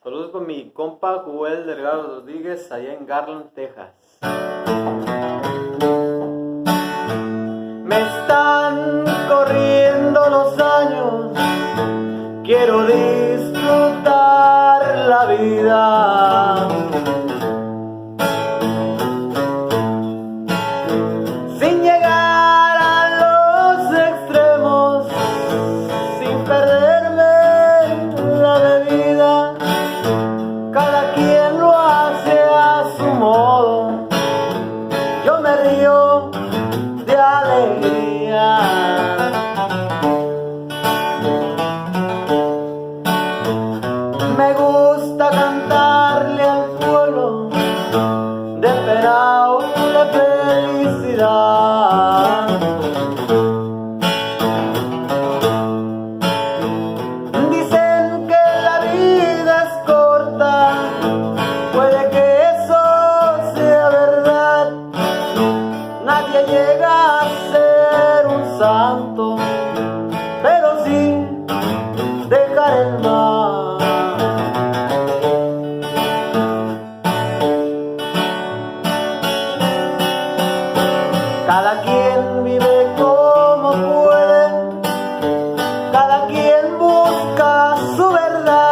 Saludos con mi compa Joel Delgado Rodríguez allá en Garland, Texas. Me están corriendo los años, quiero disfrutar la vida. Sin llegar a los extremos, sin perderme la bebida. Cada quien lo hace a su modo, yo me río de alegría. Me gusta cantarle al pueblo de pena o de felicidad. Dicen que la vida es corta, puede que eso sea verdad. Nadie llega a ser un santo, pero sí dejar el mal. Cada quien vive como puede, cada quien busca su verdad.